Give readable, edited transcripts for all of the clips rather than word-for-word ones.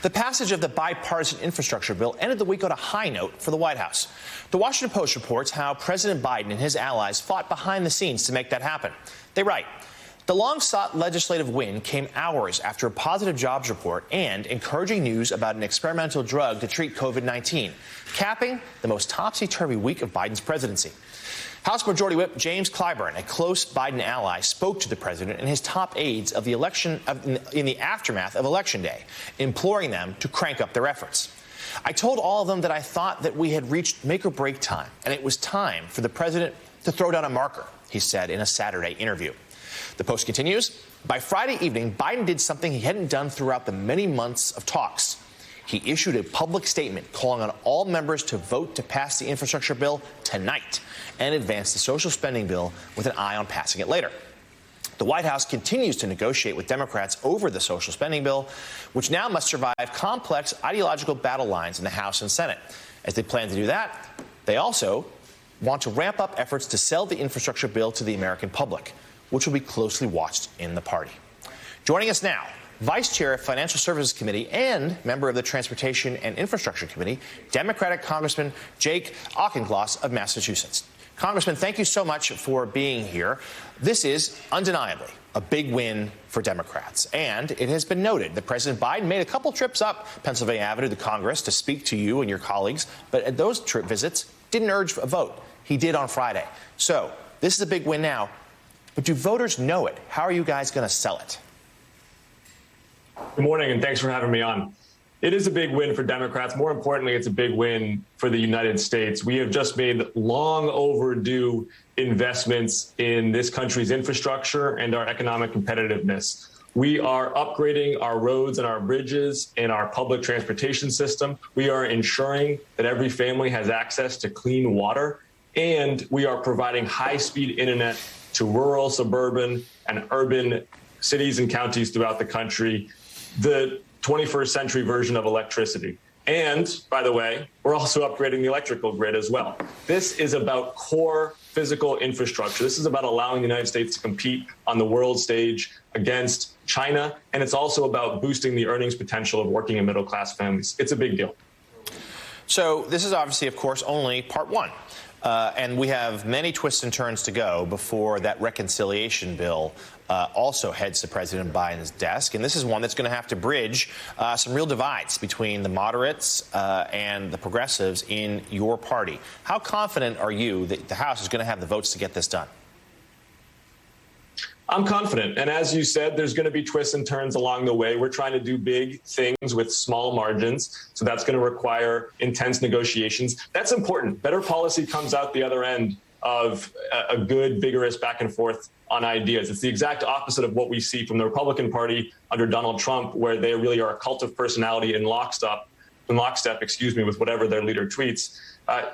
The passage of the bipartisan infrastructure bill ended the week on a high note for the White House. The Washington Post reports how President Biden and his allies fought behind the scenes to make that happen. They write, the long-sought legislative win came hours after a positive jobs report and encouraging news about an experimental drug to treat COVID-19, capping the most topsy-turvy week of Biden's presidency. House Majority Whip James Clyburn, a close Biden ally, spoke to the president and his top aides of the election in the aftermath of Election Day, imploring them to crank up their efforts. I told all of them that I thought that we had reached make-or-break time, and it was time for the president to throw down a marker, he said in a Saturday interview. The Post continues, by Friday evening, Biden did something he hadn't done throughout the many months of talks. He issued a public statement calling on all members to vote to pass the infrastructure bill tonight and advance the social spending bill with an eye on passing it later. The White House continues to negotiate with Democrats over the social spending bill, which now must survive complex ideological battle lines in the House and Senate. As they plan to do that, they also want to ramp up efforts to sell the infrastructure bill to the American public, which will be closely watched in the party. Joining us now, Vice Chair of Financial Services Committee and member of the Transportation and Infrastructure Committee, Democratic Congressman Jake Auchincloss of Massachusetts. Congressman, thank you so much for being here. This is undeniably a big win for Democrats. And it has been noted that President Biden made a couple trips up Pennsylvania Avenue to Congress to speak to you and your colleagues, but at those trip visits didn't urge a vote. He did on Friday. So this is a big win now. But do voters know it? How are you guys going to sell it? Good morning, and thanks for having me on. It is a big win for Democrats. More importantly, it's a big win for the United States. We have just made long overdue investments in this country's infrastructure and our economic competitiveness. We are upgrading our roads and our bridges and our public transportation system. We are ensuring that every family has access to clean water, and we are providing high-speed internet to rural, suburban, and urban cities and counties throughout the country, the 21st century version of electricity. And, by the way, we're also upgrading the electrical grid as well. This is about core physical infrastructure. This is about allowing the United States to compete on the world stage against China, and it's also about boosting the earnings potential of working and middle-class families. It's a big deal. So this is obviously, of course, only part one. And we have many twists and turns to go before that reconciliation bill also heads to President Biden's desk. And this is one that's going to have to bridge some real divides between the moderates and the progressives in your party. How confident are you that the House is going to have the votes to get this done? I'm confident. And as you said, there's going to be twists and turns along the way. We're trying to do big things with small margins. So that's going to require intense negotiations. That's important. Better policy comes out the other end of a good, vigorous back and forth on ideas. It's the exact opposite of what we see from the Republican Party under Donald Trump, where they really are a cult of personality in lockstep, with whatever their leader tweets.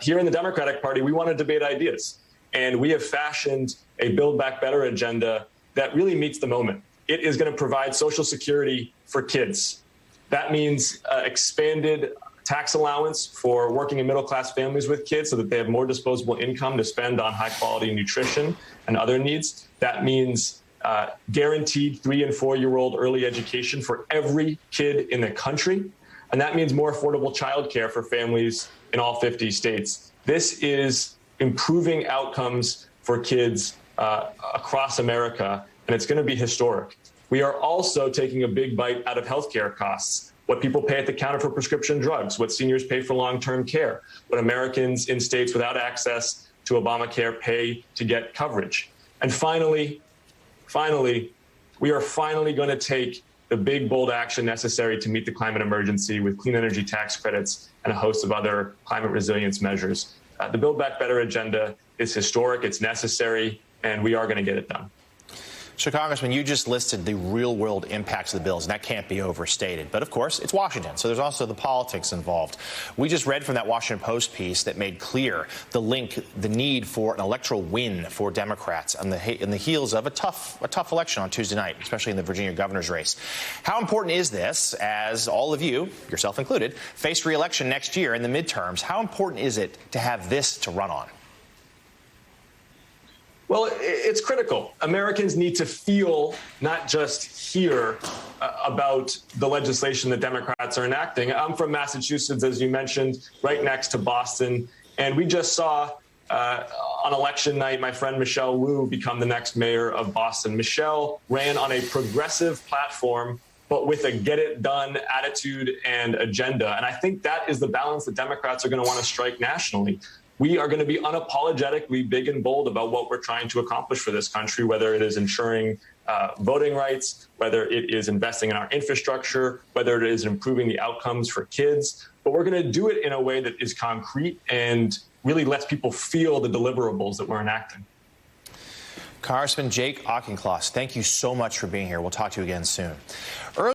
Here in the Democratic Party, we want to debate ideas. And we have fashioned a Build Back Better agenda that really meets the moment. It is going to provide Social Security for kids. That means expanded tax allowance for working and middle-class families with kids so that they have more disposable income to spend on high-quality nutrition and other needs. That means guaranteed 3- and 4-year-old early education for every kid in the country. And that means more affordable childcare for families in all 50 states. This is improving outcomes for kids across America, and it's going to be historic. We are also taking a big bite out of healthcare costs, what people pay at the counter for prescription drugs, what seniors pay for long-term care, what Americans in states without access to Obamacare pay to get coverage. And finally, we are finally going to take the big, bold action necessary to meet the climate emergency with clean energy tax credits and a host of other climate resilience measures. The Build Back Better agenda is historic, it's necessary, and we are going to get it done. So, Congressman, you just listed the real-world impacts of the bills, and that can't be overstated. But, of course, it's Washington, so there's also the politics involved. We just read from that Washington Post piece that made clear the need for an electoral win for Democrats in the heels of a tough election on Tuesday night, especially in the Virginia governor's race. How important is this, as all of you, yourself included, face re-election next year in the midterms? How important is it to have this to run on? Well, it's critical. Americans need to feel, not just hear, about the legislation that Democrats are enacting. I'm from Massachusetts, as you mentioned, right next to Boston. And we just saw on election night, my friend Michelle Wu become the next mayor of Boston. Michelle ran on a progressive platform, but with a get-it-done attitude and agenda. And I think that is the balance that Democrats are going to want to strike nationally. We are going to be unapologetically big and bold about what we're trying to accomplish for this country, whether it is ensuring voting rights, whether it is investing in our infrastructure, whether it is improving the outcomes for kids. But we're going to do it in a way that is concrete and really lets people feel the deliverables that we're enacting. Congressman Jake Auchincloss, thank you so much for being here. We'll talk to you again soon.